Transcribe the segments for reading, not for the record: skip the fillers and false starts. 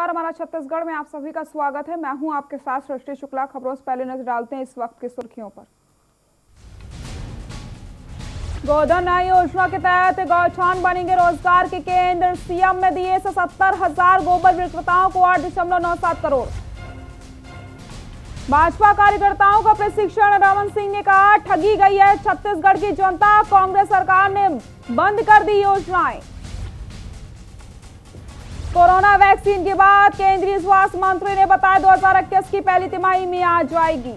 नमस्कार, हमारा छत्तीसगढ़ में आप सभी का स्वागत है। मैं हूं आपके साथ सृष्टि शुक्ला। खबरों से पहले नजर डालते हैं इस वक्त की सुर्खियों पर। गोधन न्याय योजना के तहत गौठान बनेंगे रोजगार के केंद्र। सीएम ने दिए 70,000 गोबर विक्रेताओं को 8.97 करोड़। भाजपा कार्यकर्ताओं का प्रशिक्षण। रमन सिंह ने कहा, ठगी गई है छत्तीसगढ़ की जनता, कांग्रेस सरकार ने बंद कर दी योजनाएं। कोरोना वैक्सीन के बाद केंद्रीय स्वास्थ्य मंत्री ने बताया 2021 की पहली तिमाही में आ जाएगी।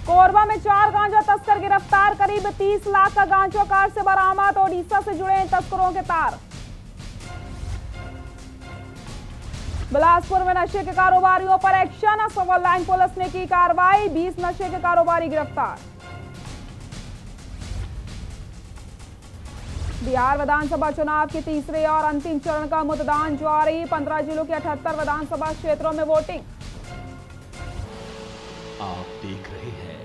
कोरबा में 4 गांजा तस्कर गिरफ्तार। करीब 30 लाख का गांजा कार से बरामद। ओडिशा से जुड़े तस्करों के तार। बिलासपुर में नशे के कारोबारियों पर एक्शन। सिविल लाइन पुलिस ने की कार्रवाई। 20 नशे के कारोबारी गिरफ्तार। बिहार विधानसभा चुनाव के तीसरे और अंतिम चरण का मतदान जारी। 15 जिलों के 78 विधानसभा क्षेत्रों में वोटिंग। आप देख रहे हैं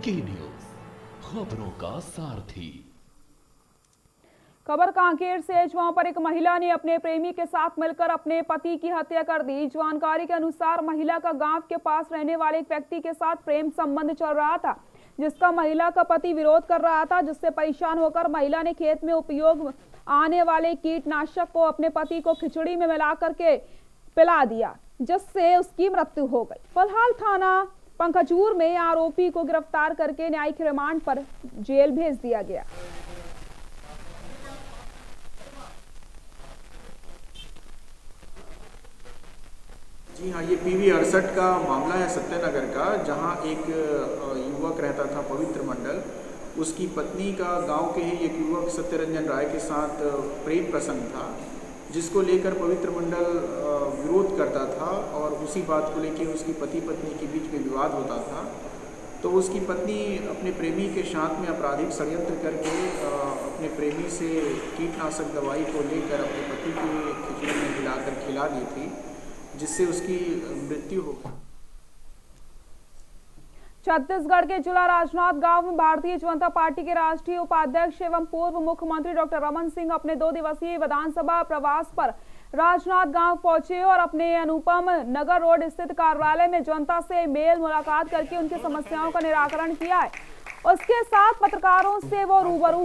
के न्यूज, खबरों का सारथी। खबर कांकेर से, वहां पर एक महिला ने अपने प्रेमी के साथ मिलकर अपने पति की हत्या कर दी। जानकारी के अनुसार महिला का गांव के पास रहने वाले एक व्यक्ति के साथ प्रेम संबंध चल रहा था, जिसका महिला का पति विरोध कर रहा था, जिससे परेशान होकर महिला ने खेत में उपयोग आने वाले कीटनाशक को अपने पति को खिचड़ी में मिला करके पिला दिया, जिससे उसकी मृत्यु हो गई। फिलहाल थाना पंखजूर में आरोपी को गिरफ्तार करके न्यायिक रिमांड पर जेल भेज दिया गया। जी हाँ, ये PV 68 का मामला है सत्यनगर का, जहाँ एक युवक रहता था पवित्र मंडल। उसकी पत्नी का गांव के ही एक युवक सत्यरंजन राय के साथ प्रेम प्रसंग था, जिसको लेकर पवित्र मंडल विरोध करता था और उसी बात को लेकर उसकी पति पत्नी के बीच में विवाद होता था। तो उसकी पत्नी अपने प्रेमी के साथ में आपराधिक षड्यंत्र करके अपने प्रेमी से कीटनाशक दवाई को लेकर अपने पति की खिचड़ी में मिलाकर खिला दी थी, जिससे उसकी मृत्यु हो गई। छत्तीसगढ़ के जिला राजनांदगांव में भारतीय जनता पार्टी के राष्ट्रीय उपाध्यक्ष एवं पूर्व मुख्यमंत्री डॉक्टर रमन सिंह अपने 2 दिवसीय विधानसभा प्रवास पर राजनांदगांव पहुंचे और अपने अनुपम नगर रोड स्थित कार्यालय में जनता से मेल मुलाकात करके उनकी समस्याओं का निराकरण किया है। उसके साथ पत्रकारों से वो रूबरू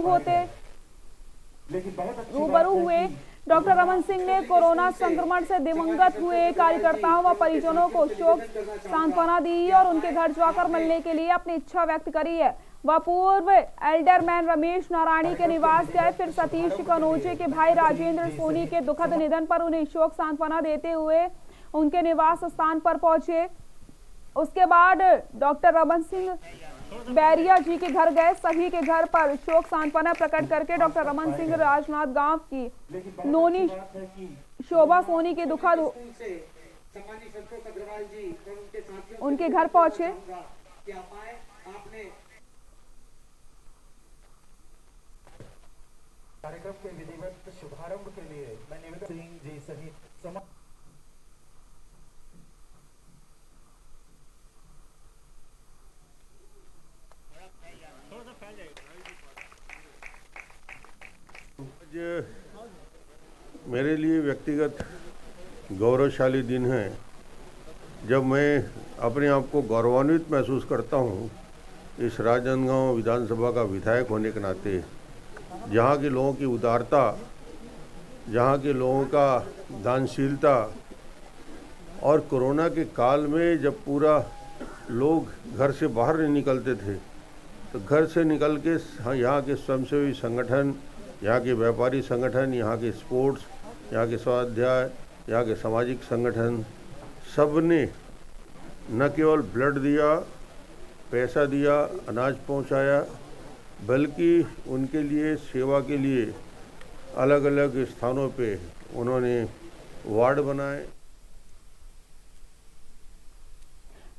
हुए। डॉक्टर रमन सिंह ने कोरोना संक्रमण से दिवंगत हुए कार्यकर्ताओं व परिजनों को शोक सांत्वना दी और उनके घर जाकर मिलने के लिए अपनी इच्छा व्यक्त करी है। वह पूर्व एल्डरमैन रमेश नारायणी के निवास गए, फिर सतीश कनोजे के भाई राजेंद्र सोनी के दुखद निधन पर उन्हें शोक सांत्वना देते हुए उनके निवास स्थान पर पहुंचे। उसके बाद डॉक्टर रमन सिंह बैरिया जी के घर गए। सभी के घर पर शोक सांत्वना प्रकट करके डॉक्टर रमन सिंह राजनांदगांव की नोनी शोभा सोनी के दुखद उनके घर पहुंचे। कार्यक्रम के विधिवत शुभारंभ के लिए मैं निवेदन सिंह जी सहित मेरे लिए व्यक्तिगत गौरवशाली दिन है, जब मैं अपने आप को गौरवान्वित महसूस करता हूँ इस राजनांदगांव विधानसभा का विधायक होने के नाते। जहाँ के लोगों की उदारता, जहाँ के लोगों का दानशीलता और कोरोना के काल में जब पूरा लोग घर से बाहर नहीं निकलते थे, तो घर से निकल के यहाँ के स्वयंसेवी संगठन, यहाँ के व्यापारी संगठन, यहाँ के स्पोर्ट्स, यहाँ के स्वाध्याय, यहाँ के सामाजिक संगठन, सब ने न केवल ब्लड दिया, पैसा दिया, अनाज पहुँचाया, बल्कि उनके लिए सेवा के लिए अलग अलग स्थानों पे उन्होंने वार्ड बनाए।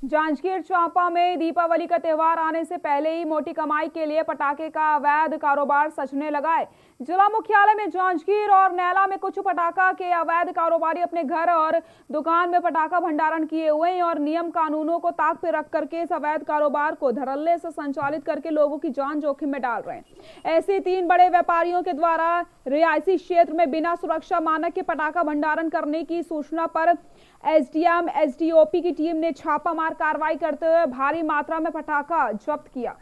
जांजगीर चांपा में दीपावली का त्यौहार आने से पहले ही मोटी कमाई के लिए पटाखे का अवैध कारोबार सचने लगा है। जिला मुख्यालय में जांजगीर और नैला में कुछ पटाखा के अवैध कारोबारी अपने घर और दुकान में पटाखा भंडारण किए हुए हैं और नियम कानूनों को ताक पे रख करके इस अवैध कारोबार को धड़ल्ले से संचालित करके लोगों की जान जोखिम में डाल रहे हैं। ऐसे 3 बड़े व्यापारियों के द्वारा रिहायशी क्षेत्र में बिना सुरक्षा मानक के पटाखा भंडारण करने की सूचना पर एसडीएम एसडीओपी की टीम ने छापामार कार्रवाई करते हुए भारी मात्रा में पटाखा जब्त किया।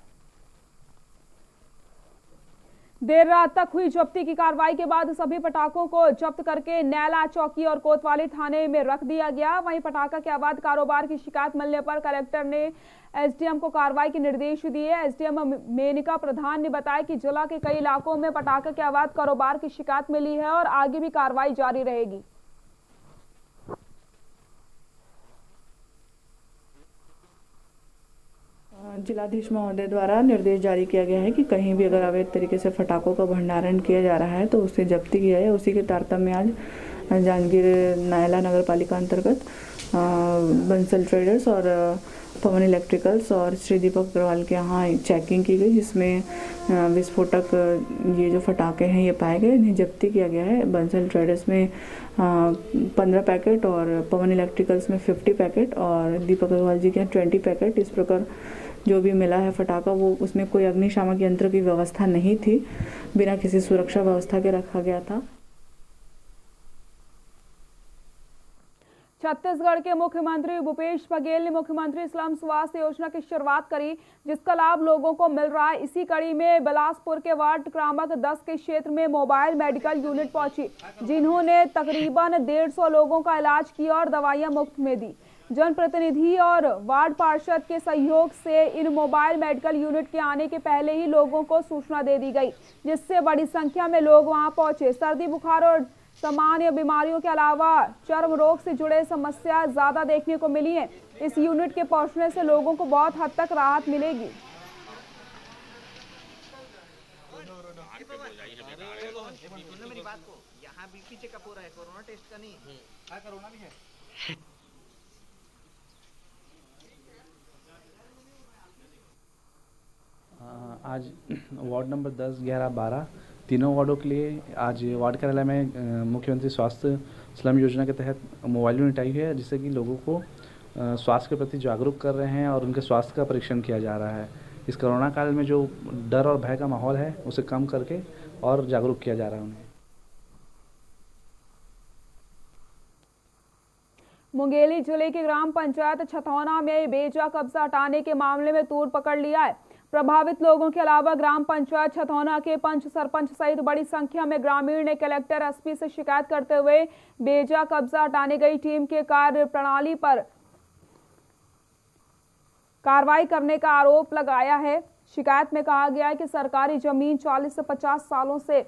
देर रात तक हुई जब्ती की कार्रवाई के बाद सभी पटाखों को जब्त करके नैला चौकी और कोतवाली थाने में रख दिया गया। वहीं पटाखा के अवैध कारोबार की शिकायत मिलने पर कलेक्टर ने एसडीएम को कार्रवाई के निर्देश दिए। एसडीएम मेनका प्रधान ने बताया कि जिला के कई इलाकों में पटाखे के अवैध कारोबार की शिकायत मिली है और आगे भी कार्रवाई जारी रहेगी। जिलाधीश महोदय द्वारा निर्देश जारी किया गया है कि कहीं भी अगर अवैध तरीके से पटाखों का भंडारण किया जा रहा है तो उससे जब्ती किया है। उसी के तारतम्य आज जांजगीर नैला नगर पालिका अंतर्गत बंसल ट्रेडर्स और पवन इलेक्ट्रिकल्स और श्री दीपक अग्रवाल के यहाँ चेकिंग की गई, जिसमें विस्फोटक ये जो पटाखे हैं ये पाए गए, इन्हें जब्ती किया गया है। बंसल ट्रेडर्स में 15 पैकेट और पवन इलेक्ट्रिकल्स में 50 पैकेट और दीपक अग्रवाल जी के यहाँ 20 पैकेट। इस प्रकार जो भी मिला है पटाखा वो उसमें कोई अग्निशामक यंत्र की व्यवस्था नहीं थी, बिना किसी सुरक्षा व्यवस्था के रखा गया था। छत्तीसगढ़ के मुख्यमंत्री भूपेश बघेल ने मुख्यमंत्री स्लम स्वास्थ्य योजना की शुरुआत करी, जिसका लाभ लोगों को मिल रहा है। इसी कड़ी में बिलासपुर के वार्ड क्रमांक 10 के क्षेत्र में मोबाइल मेडिकल यूनिट पहुंची, जिन्होंने तकरीबन 150 लोगों का इलाज किया और दवाइयां मुफ्त में दी। जनप्रतिनिधि और वार्ड पार्षद के सहयोग से इन मोबाइल मेडिकल यूनिट के आने के पहले ही लोगों को सूचना दे दी गई, जिससे बड़ी संख्या में लोग वहां पहुंचे। सर्दी बुखार और सामान्य बीमारियों के अलावा चर्म रोग से जुड़े समस्या ज्यादा देखने को मिली है। इस यूनिट के पहुंचने से लोगों को बहुत हद तक राहत मिलेगी। यहाँ बीपी चेकअप हो रहा है, कोरोना टेस्ट का नहीं है। कोरोना भी है। आज वार्ड नंबर 10, 11, 12 तीनों वार्डों के लिए आज वार्ड कार्यालय में मुख्यमंत्री स्वास्थ्य स्लम योजना के तहत मोबाइल यूनिट आई है, जिससे कि लोगों को स्वास्थ्य के प्रति जागरूक कर रहे हैं और उनके स्वास्थ्य का परीक्षण किया जा रहा है। इस कोरोना काल में जो डर और भय का माहौल है उसे कम करके और जागरूक किया जा रहा है उन्हें। मुंगेली जिले के ग्राम पंचायत छतौना में बेजा कब्जा हटाने के मामले में तूल पकड़ लिया है। प्रभावित लोगों के अलावा ग्राम पंचायत छतौना के पंच सरपंच सहित बड़ी संख्या में ग्रामीण ने कलेक्टर एसपी से शिकायत करते हुए बेजा कब्जा हटाने गई टीम के कार्य प्रणाली पर कार्रवाई करने का आरोप लगाया है। शिकायत में कहा गया है कि सरकारी जमीन 40 से 50 सालों से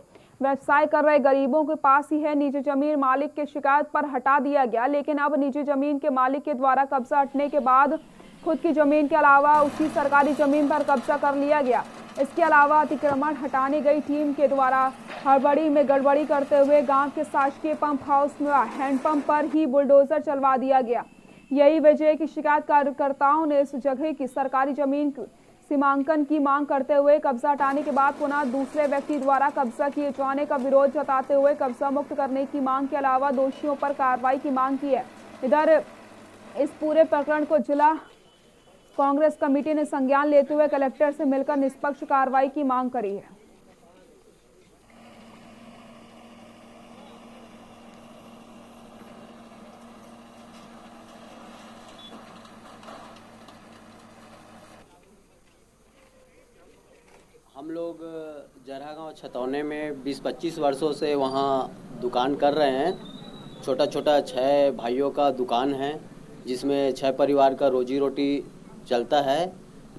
व्यवसाय कर रहे गरीबों के पास ही है। निजी जमीन मालिक के शिकायत पर हटा दिया गया, लेकिन अब निजी जमीन के मालिक के द्वारा कब्जा हटने के बाद खुद की जमीन के अलावा उसी सरकारी जमीन पर कब्जा कर लिया गया। इसके अलावा अतिक्रमण हटाने गई टीम के द्वारा हड़बड़ी में गड़बड़ी करते हुए गांव के शासकीय पंप हाउस में हैंडपंप पर ही बुलडोजर चलवा दिया गया। यही वजह है कि शिकायतकर्ताओं ने इस जगह की सरकारी जमीन सीमांकन की मांग करते हुए कब्जा हटाने के बाद पुनः दूसरे व्यक्ति द्वारा कब्जा किए जाने का विरोध जताते हुए कब्जा मुक्त करने की मांग के अलावा दोषियों पर कार्रवाई की मांग की है। इधर इस पूरे प्रकरण को जिला कांग्रेस कमेटी ने संज्ञान लेते हुए कलेक्टर से मिलकर निष्पक्ष कार्रवाई की मांग करी है। हम लोग जरहा गाँव छतौने में 20-25 वर्षों से वहाँ दुकान कर रहे हैं। छोटा छोटा 6 भाइयों का दुकान है, जिसमें 6 परिवार का रोजी रोटी चलता है।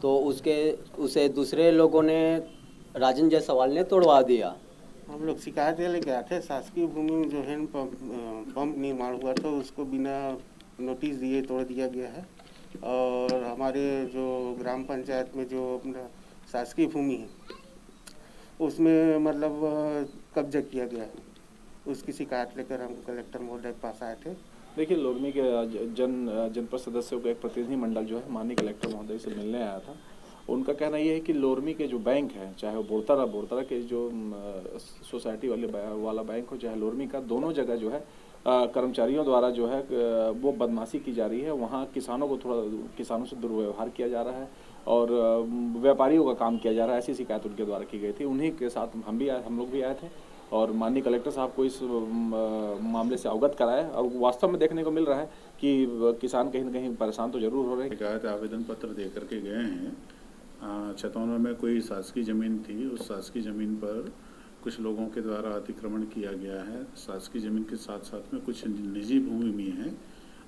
तो उसे दूसरे लोगों ने राजन जायसवाल ने तोड़वा दिया। हम लोग शिकायत लेके आए थे। शासकीय भूमि में जो हैंड पंप निर्माण हुआ था उसको बिना नोटिस दिए तोड़ दिया गया है। और हमारे जो ग्राम पंचायत में जो अपना शासकीय भूमि है उसमें मतलब कब्जा किया गया है। उसकी शिकायत लेकर हम कलेक्टर महोदय के पास आए थे देखिए, लोरमी के जनपद सदस्यों का एक प्रतिनिधि मंडल जो है माननीय कलेक्टर महोदय से मिलने आया था। उनका कहना ये है कि लोरमी के जो बैंक हैं, चाहे वो बोरतरा के जो सोसाइटी वाला बैंक हो, चाहे लोरमी का, दोनों जगह जो है कर्मचारियों द्वारा जो है वो बदमाशी की जा रही है। वहाँ किसानों से दुर्व्यवहार किया जा रहा है और व्यापारियों का काम किया जा रहा है, ऐसी शिकायत उनके द्वारा की गई थी। उन्हीं के साथ हम लोग भी आए थे और माननीय कलेक्टर साहब को इस मामले से अवगत कराया और वास्तव में देखने को मिल रहा है कि किसान कहीं न कहीं परेशान तो जरूर हो रहे हैं। शिकायत आवेदन पत्र दे करके गए हैं। छतौना में कोई शासकीय ज़मीन थी, उस शासकीय ज़मीन पर कुछ लोगों के द्वारा अतिक्रमण किया गया है। शासकीय ज़मीन के साथ साथ में कुछ निजी भूमि भी हैं,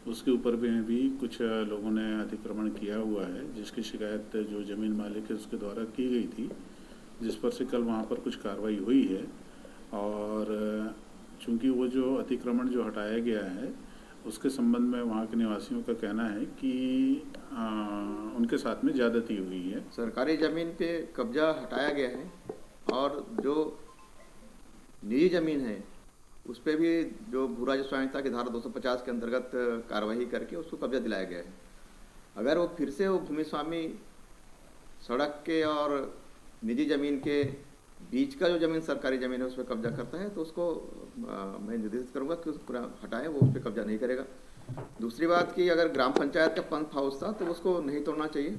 उसके ऊपर भी कुछ लोगों ने अतिक्रमण किया हुआ है, जिसकी शिकायत जो ज़मीन मालिक है उसके द्वारा की गई थी, जिस पर से कल वहाँ पर कुछ कार्रवाई हुई है। और चूंकि वो जो अतिक्रमण जो हटाया गया है उसके संबंध में वहाँ के निवासियों का कहना है कि उनके साथ में ज़्यादती हुई है। सरकारी ज़मीन पे कब्जा हटाया गया है और जो निजी ज़मीन है उस पर भी जो भू राजस्व संहिता की धारा 250 के अंतर्गत कार्रवाई करके उसको कब्जा दिलाया गया है। अगर वो फिर से वो भूमि स्वामी सड़क के और निजी ज़मीन के बीच का जो ज़मीन सरकारी ज़मीन है उस पर कब्जा करता है तो उसको मैं निर्देशित करूँगा कि उसको हटाएं, वो उस पर कब्जा नहीं करेगा। दूसरी बात कि अगर ग्राम पंचायत का पंथ हाउस था तो उसको नहीं तोड़ना चाहिए।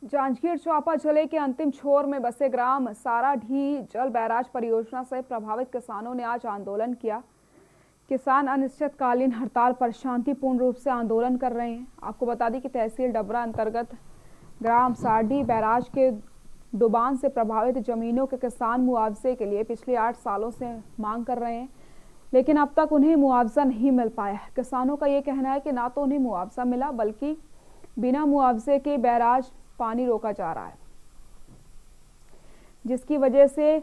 जांजगीर चांपा जिले के अंतिम छोर में बसे ग्राम साराढी जल बैराज परियोजना से प्रभावित किसानों ने आज आंदोलन किया। किसान अनिश्चितकालीन हड़ताल पर शांतिपूर्ण रूप से आंदोलन कर रहे हैं। आपको बता दें कि तहसील डबरा अंतर्गत ग्राम सारडी बैराज के डुबान से प्रभावित जमीनों के किसान मुआवजे के लिए पिछले 8 सालों से मांग कर रहे हैं, लेकिन अब तक उन्हें मुआवजा नहीं मिल पाया। किसानों का ये कहना है कि ना तो उन्हें मुआवजा मिला बल्कि बिना मुआवजे के बैराज पानी रोका जा रहा है, जिसकी वजह से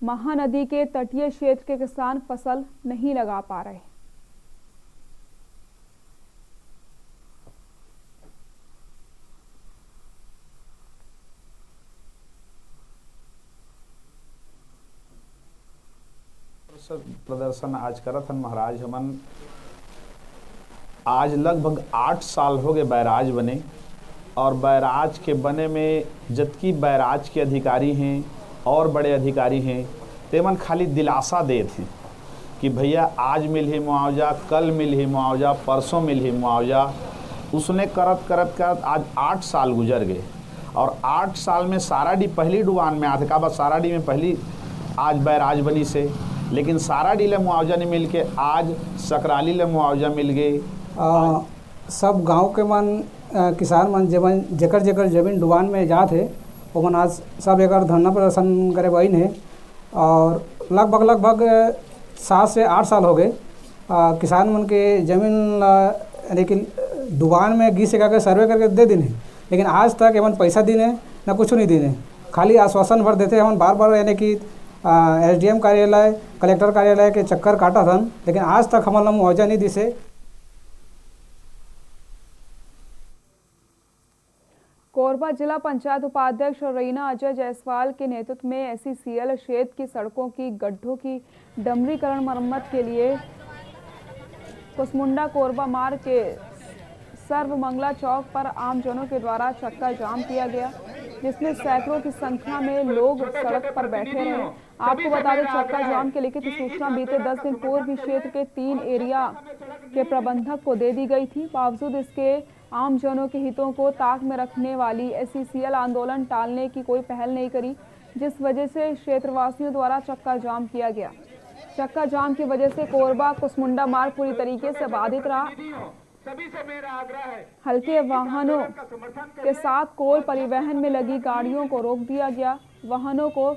महानदी के तटीय क्षेत्र के किसान फसल नहीं लगा पा रहे। प्रदर्शन आज करत हन महाराज हमन। आज लगभग 8 साल हो गए बैराज बने और बैराज के बने में जबकि बैराज के अधिकारी हैं और बड़े अधिकारी हैं तेमन खाली दिलासा देते हैं कि भैया आज मिल ही मुआवजा, कल मिल ही मुआवजा, परसों मिल ही मुआवजा। उसने करत आज 8 साल गुजर गए और 8 साल में साराडी पहली डुबान में आते का बस साराडी में पहली आज बैराज बनी से, लेकिन साराडी ले मुआवजा नहीं मिल के आज सकराली ले मुआवजा मिल गए। सब गांव के मन किसान मन जेकर जेकर जमीन डुबान में जाते वो मन आज सब एक धरना प्रदर्शन करे बइन है और लगभग 7 से 8 साल हो गए। किसान मन के जमीन यानी कि डुबान में घिस के सर्वे करके दे दिन है, लेकिन आज तक एमन पैसा दिन है ना कुछ नहीं दिन है, खाली आश्वासन भर देते हैं। बार यानी कि SDM कार्यालय, कलेक्टर कार्यालय के चक्कर काटा था, लेकिन आज तक हमारा मुआवजा नहीं दी से। कोरबा जिला पंचायत उपाध्यक्ष रीना अजय जायसवाल के नेतृत्व में SECL क्षेत्र की सड़कों की गड्ढों की डमरीकरण मरम्मत के लिए कुसमुंडा कोरबा मार्ग के सर्वमंगला चौक पर आमजनों के द्वारा चक्का जाम किया गया, जिसमें सैकड़ों की संख्या में लोग सड़क पर बैठे रहे। आपको बता दें चक्का जाम के लिखित सूचना बीते 10 दिन पूर्व भी क्षेत्र के 3 एरिया के प्रबंधक को दे दी गई थी। बावजूद इसके आमजनों के हितों को ताक में रखने वाली SECL आंदोलन टालने की कोई पहल नहीं करी, जिस वजह से क्षेत्रवासियों द्वारा चक्का जाम किया गया। चक्का जाम की वजह से कोरबा कुसमुंडा मार्ग पूरी तरीके से बाधित रहा। हल्के वाहनों के साथ कोल परिवहन में लगी गाड़ियों को रोक दिया गया। वाहनों को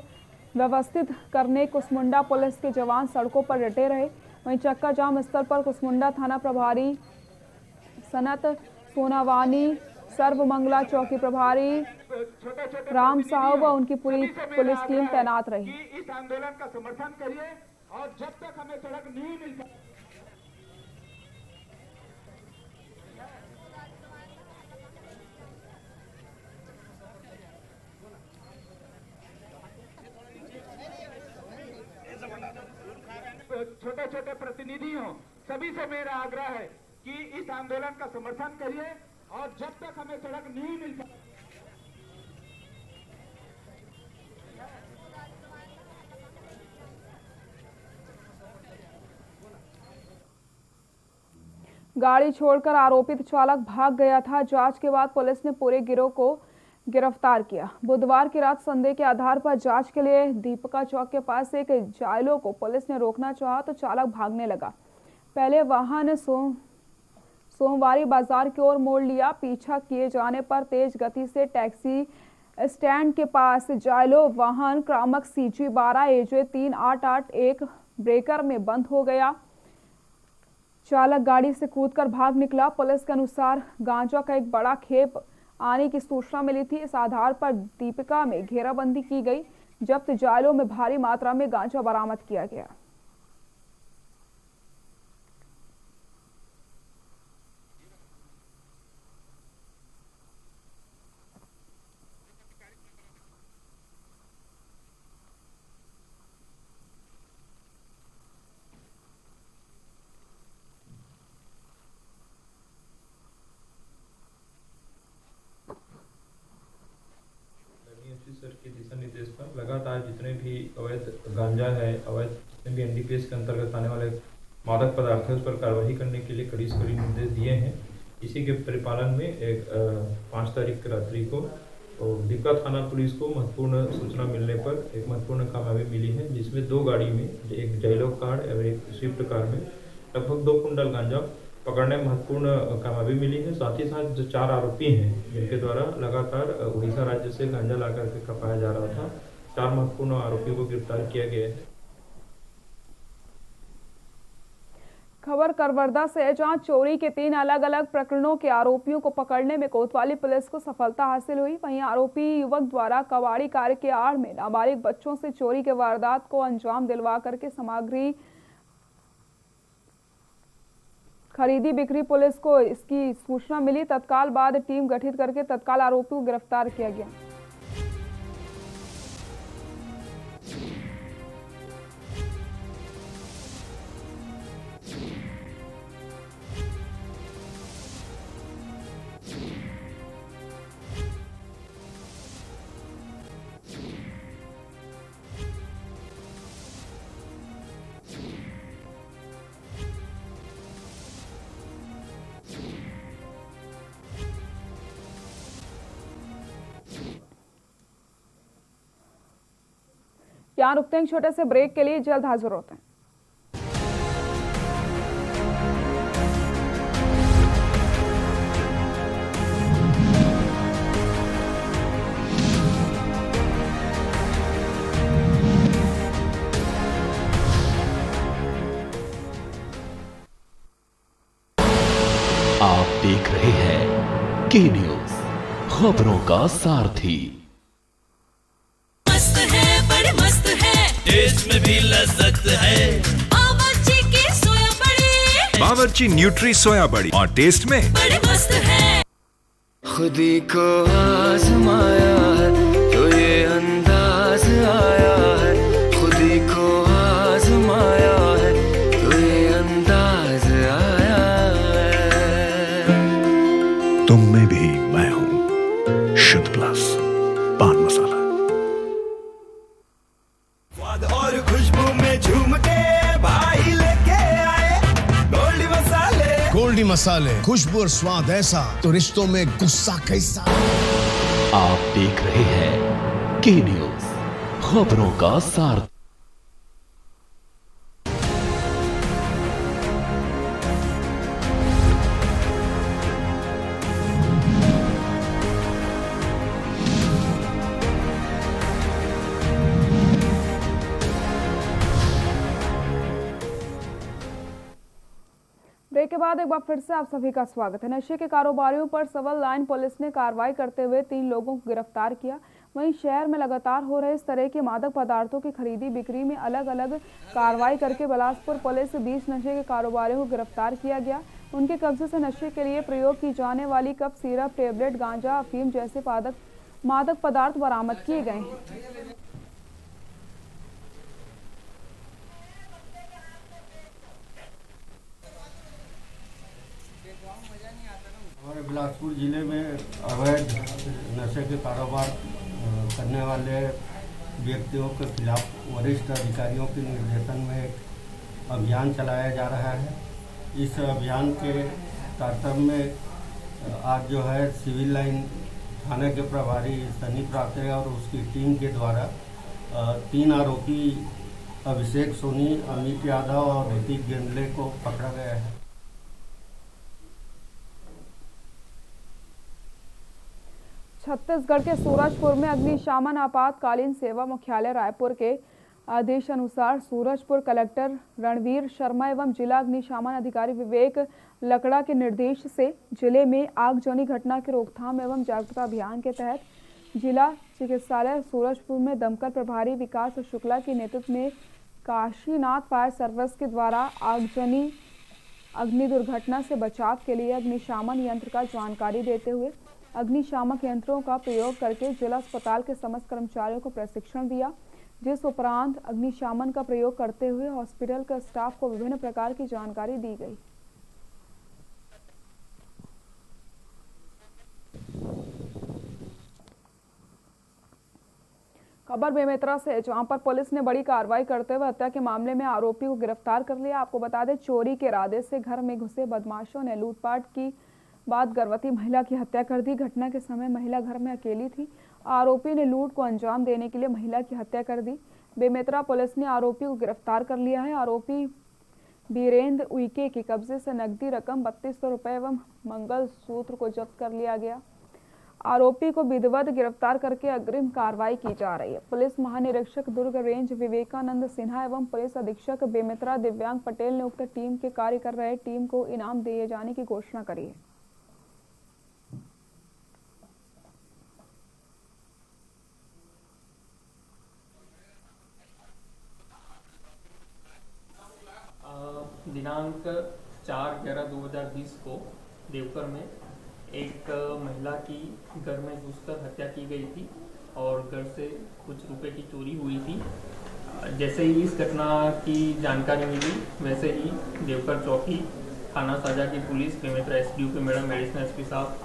व्यवस्थित करने कुसमुंडा पुलिस के जवान सड़कों पर डटे रहे। वहीं चक्का जाम स्थल पर कुसमुंडा थाना प्रभारी सनत सोनावानी, सर्वमंगला चौकी प्रभारी राम साहब व उनकी पूरी पुलिस टीम तैनात रही। इस आंदोलन का समर्थन करिए और जब तक हमें सड़क नहीं मिल के प्रतिनिधियों सभी से मेरा आग्रह है कि इस आंदोलन का समर्थन करिए और जब तक हमें सड़क नहीं मिल पाए। गाड़ी छोड़कर आरोपित चालक भाग गया था। जांच के बाद पुलिस ने पूरे गिरोह को गिरफ्तार किया। बुधवार की रात संदेह के आधार पर जांच के लिए दीपिका चौक के पास एक जायलो को पुलिस ने रोकना चाहा तो चालक भागने लगा। पहले वाहन सोमवारी बाजार की ओर मोड़ लिया। पीछा किए जाने पर तेज गति से टैक्सी स्टैंड के पास जायलो वाहन क्रमांक CG12 AJ 3881 ब्रेकर में बंद हो गया। चालक गाड़ी से कूदकर भाग निकला। पुलिस के अनुसार गांजा का एक बड़ा खेप आने की सूचना मिली थी। इस आधार पर दीपिका में घेराबंदी की गई। जब्त जायलों में भारी मात्रा में गांजा बरामद किया गया। सर के दिशा निर्देश पर लगातार जितने भी अवैध गांजा है, अवैध जितने भी NDPS के अंतर्गत आने वाले मादक पदार्थ है उस पर कार्रवाई करने के लिए कड़ी से कड़ी निर्देश दिए हैं। इसी के परिपालन में 5 तारीख की रात्रि को दीपिका थाना पुलिस को महत्वपूर्ण सूचना मिलने पर एक महत्वपूर्ण कामयाबी मिली है, जिसमें 2 गाड़ी में, एक जैलो कार और एक स्विफ्ट कार में लगभग 2 कुंटल गांजा पकड़ने में महत्वपूर्ण कामयाबी मिली है। साथ ही साथ जो 4 आरोपी हैं जिनके द्वारा लगातार उड़ीसा राज्य से गांजा लाकर के खपाया जा रहा था, 4 महत्वपूर्ण आरोपियों को गिरफ्तार किया गया है। खबर करवरदा से, जहां चोरी के 3 अलग अलग प्रकरणों के आरोपियों को पकड़ने में कोतवाली पुलिस को सफलता हासिल हुई। वहीं आरोपी युवक द्वारा कबाड़ी कार्य के आड़ में नाबालिग बच्चों से चोरी के वारदात को अंजाम दिलवा करके सामग्री खरीदी बिक्री। पुलिस को इसकी सूचना मिली। तत्काल बाद टीम गठित करके तत्काल आरोपी को गिरफ्तार किया गया। यहाँ रुकते हैं छोटे से ब्रेक के लिए, जल्द हाजिर होते हैं। आप देख रहे हैं के न्यूज, खबरों का सारथी। मस्त है, बड़े मस्त है, टेस्ट में भी लज्जत है। बावर्ची की सोया बड़ी, बावर्ची न्यूट्री सोया बड़ी, और टेस्ट में बड़े मस्त है। खुदी को आजमाया है तो ये अंदाज आया है, खुदी को आजमाया है तो ये अंदाज आया है। तुम में भी मैं हूँ, शुद्ध प्लस पान मसाला। स्वाद और खुशबू में झूम के भाई लेके आए गोल्डी मसाले। गोल्डी मसाले, खुशबू और स्वाद ऐसा तो रिश्तों में गुस्सा कैसा। आप देख रहे हैं के न्यूज, खबरों का सारथी। ब्रेक के बाद एक बार फिर से आप सभी का स्वागत है। नशे के कारोबारियों पर सिविल लाइन पुलिस ने कार्रवाई करते हुए 3 लोगों को गिरफ्तार किया। वहीं शहर में लगातार हो रहे इस तरह के मादक पदार्थों की खरीदी बिक्री में अलग अलग कार्रवाई करके बिलासपुर पुलिस से 20 नशे के कारोबारियों को गिरफ्तार किया गया। उनके कब्जे से नशे के लिए प्रयोग की जाने वाली कप, सिरप, टेबलेट, गांजा, अफीम जैसे मादक पदार्थ बरामद किए गए हैं। हमारे बिलासपुर जिले में अवैध नशे के कारोबार करने वाले व्यक्तियों के खिलाफ वरिष्ठ अधिकारियों के निर्देशन में एक अभियान चलाया जा रहा है। इस अभियान के तारतम्य में आज जो है सिविल लाइन थाने के प्रभारी सनी प्राते और उसकी टीम के द्वारा 3 आरोपी अभिषेक सोनी, अमित यादव और ऋतिक गेंदले को पकड़ा गया है। छत्तीसगढ़ के सूरजपुर में अग्निशमन आपातकालीन सेवा मुख्यालय रायपुर के आदेश अनुसार सूरजपुर कलेक्टर रणवीर शर्मा एवं जिला अग्निशमन अधिकारी विवेक लकड़ा के निर्देश से जिले में आगजनी घटना की रोकथाम एवं जागरूकता अभियान के तहत जिला चिकित्सालय सूरजपुर में दमकल प्रभारी विकास शुक्ला के नेतृत्व में काशीनाथ फायर सर्विस के द्वारा आगजनी अग्नि दुर्घटना से बचाव के लिए अग्निशमन यंत्र का जानकारी देते हुए अग्निशामक यंत्रों का प्रयोग करके जिला अस्पताल के समस्त कर्मचारियों को प्रशिक्षण दिया, जिस उपरांत अग्निशमन का प्रयोग करते हुए हॉस्पिटल के स्टाफ को विभिन्न प्रकार की जानकारी दी गई। खबर बेमेतरा से, जहां पर पुलिस ने बड़ी कार्रवाई करते हुए हत्या के मामले में आरोपी को गिरफ्तार कर लिया। आपको बता दें, चोरी के इरादे से घर में घुसे बदमाशों ने लूटपाट की बाद गर्भवती महिला की हत्या कर दी। घटना के समय महिला घर में अकेली थी। आरोपी ने लूट को अंजाम देने के लिए महिला की हत्या कर दी। बेमेतरा पुलिस ने आरोपी को गिरफ्तार कर लिया है। आरोपी बीरेंद्र उइके के कब्जे से नकदी रकम 3200 रुपए एवं मंगलसूत्र को जब्त कर लिया गया। आरोपी को विधिवत गिरफ्तार करके अग्रिम कार्रवाई की जा रही है। पुलिस महानिरीक्षक दुर्ग रेंज विवेकानंद सिन्हा एवं पुलिस अधीक्षक बेमेतरा दिव्यांग पटेल ने उक्त टीम के कार्य कर रहे टीम को इनाम दिए जाने की घोषणा करी है। दिनांक 4/11/2020 को देवकर में एक महिला की घर में घुसकर हत्या की गई थी और घर से कुछ रुपए की चोरी हुई थी। जैसे ही इस घटना की जानकारी मिली, वैसे ही देवकर चौकी थाना साजा की पुलिस, बेमेतरा एसडीओ के मैडम, एडिशनल एसपी साहब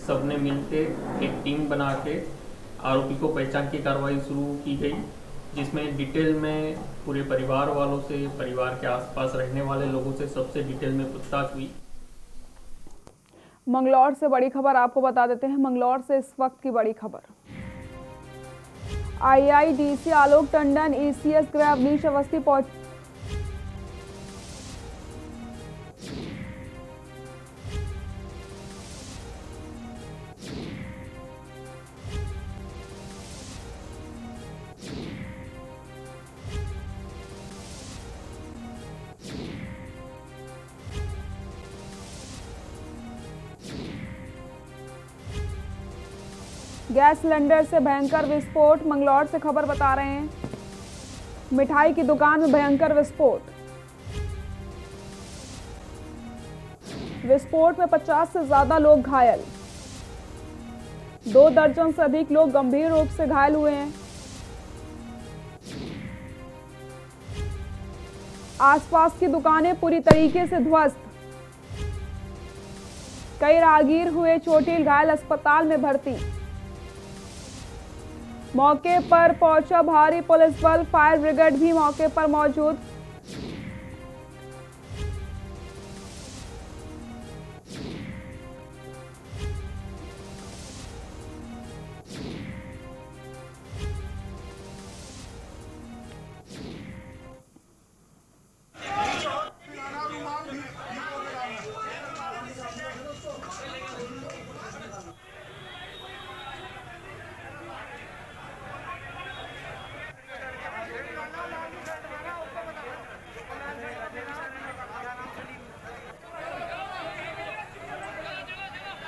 सब ने मिलकर एक टीम बना के आरोपी को पहचान की कार्रवाई शुरू की गई, जिसमें डिटेल में पूरे परिवार वालों से, परिवार के आसपास रहने वाले लोगों से सबसे डिटेल में पूछताछ हुई। मंगलौर से बड़ी खबर आपको बता देते हैं। मंगलौर से इस वक्त की बड़ी खबर, आईआईडीसी आलोक टंडन, एसीएस गृह अवनीश अवस्थी पहुंच गैस सिलेंडर से भयंकर विस्फोट। मंगलौर से खबर बता रहे हैं, मिठाई की दुकान में भयंकर विस्फोट। विस्फोट में 50 से ज्यादा लोग घायल, 2 दर्जन से अधिक लोग गंभीर रूप से घायल हुए हैं। आसपास की दुकानें पूरी तरीके से ध्वस्त, कई राहगीर हुए चोटिल, घायल अस्पताल में भर्ती। मौके पर पहुंचा भारी पुलिस बल, फायर ब्रिगेड भी मौके पर मौजूद।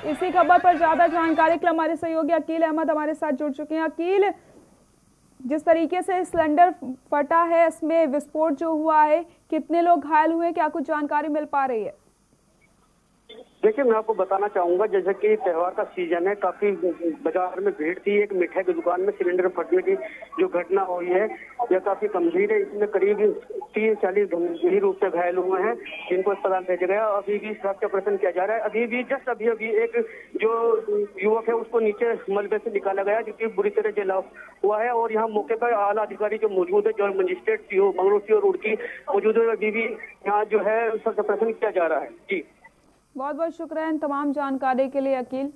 इसी खबर पर ज्यादा जानकारी के लिए हमारे सहयोगी अकील अहमद हमारे साथ जुड़ चुके हैं। अकील, जिस तरीके से सिलेंडर फटा है, इसमें विस्फोट जो हुआ है, कितने लोग घायल हुए, क्या कुछ जानकारी मिल पा रही है? देखिए, मैं आपको बताना चाहूंगा, जैसे कि त्योहार का सीजन है, काफी बाजार में भीड़ थी। एक मिठाई की दुकान में सिलेंडर फटने की जो घटना हुई है यह काफी गंभीर है। इसमें करीब 30-40 गंभीर रूप से घायल हुए हैं, जिनको अस्पताल भेजा गया। अभी भी स्वास्थ्य ऑपरेशन किया जा रहा है। अभी एक जो युवक है उसको नीचे मलबे से निकाला गया, जो बुरी तरह जला हुआ है। और यहाँ मौके पर आला अधिकारी जो मौजूद है, जो magistrate CO Mangalore CO road की मौजूद है, अभी भी यहाँ जो है स्वास्थ्य ऑपरेशन किया जा रहा है। जी, बहुत बहुत शुक्र है इन तमाम जानकारी के लिए अकील।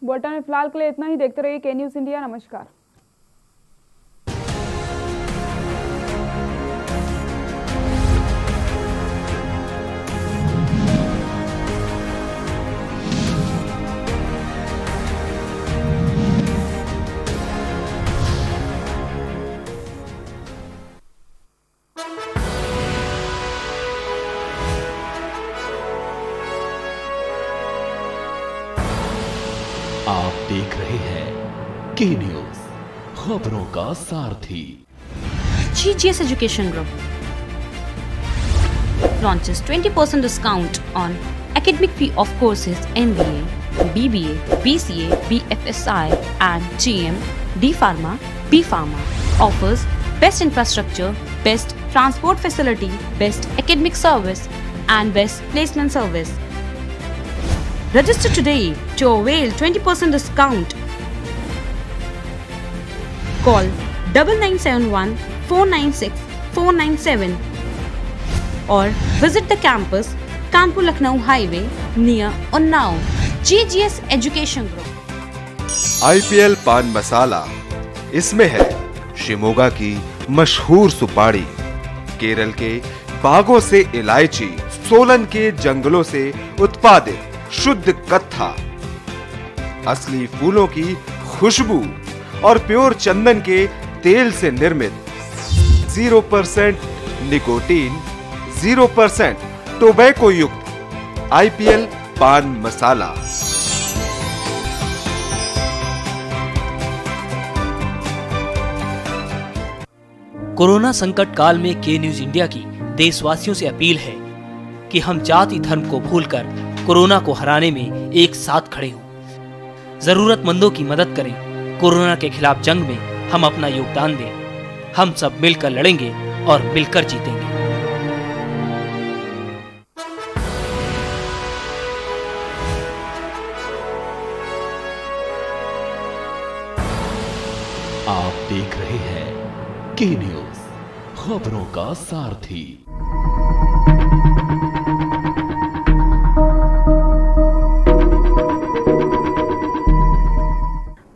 बुलेटिन में फिलहाल के लिए इतना ही। देखते रहिए के न्यूज़ इंडिया। नमस्कार। आप देख रहे हैं के न्यूज़, खबरों का सारथी। GGS Education Group launches 20% discount on academic fee of courses MBA, BBA, BCA, BFSI and GM, D Pharma, B Pharma. Offers best infrastructure, best transport facility, best academic service and best placement service. Register today to avail 20% discount. Call 9971 496 497 or visit the campus Kanpur Lucknow Highway near Unnao. GGS Education Group. IPL पान मसाला, इसमें है शिमोगा की मशहूर सुपारी, केरल के बागों से इलायची, सोलन के जंगलों से उत्पादित शुद्ध कत्था, असली फूलों की खुशबू और प्योर चंदन के तेल से निर्मित 0% निकोटीन, 0% टोबैको युक्त IPL पान मसाला। कोरोना संकट काल में के न्यूज इंडिया की देशवासियों से अपील है कि हम जाति धर्म को भूलकर कोरोना को हराने में एक साथ खड़े हों। जरूरतमंदों की मदद करें। कोरोना के खिलाफ जंग में हम अपना योगदान दें। हम सब मिलकर लड़ेंगे और मिलकर जीतेंगे। आप देख रहे हैं के न्यूज़, खबरों का सारथी।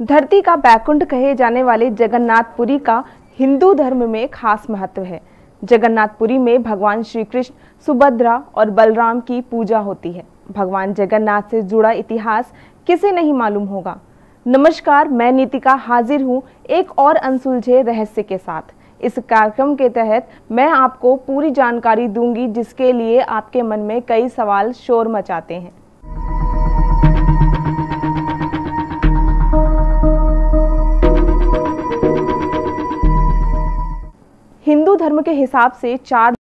धरती का बैकुंठ कहे जाने वाले जगन्नाथपुरी का हिंदू धर्म में खास महत्व है। जगन्नाथपुरी में भगवान श्री कृष्ण, सुभद्रा और बलराम की पूजा होती है। भगवान जगन्नाथ से जुड़ा इतिहास किसे नहीं मालूम होगा। नमस्कार, मैं नीतिका हाजिर हूँ एक और अनसुलझे रहस्य के साथ। इस कार्यक्रम के तहत मैं आपको पूरी जानकारी दूंगी, जिसके लिए आपके मन में कई सवाल शोर मचाते हैं। हिंदू धर्म के हिसाब से 4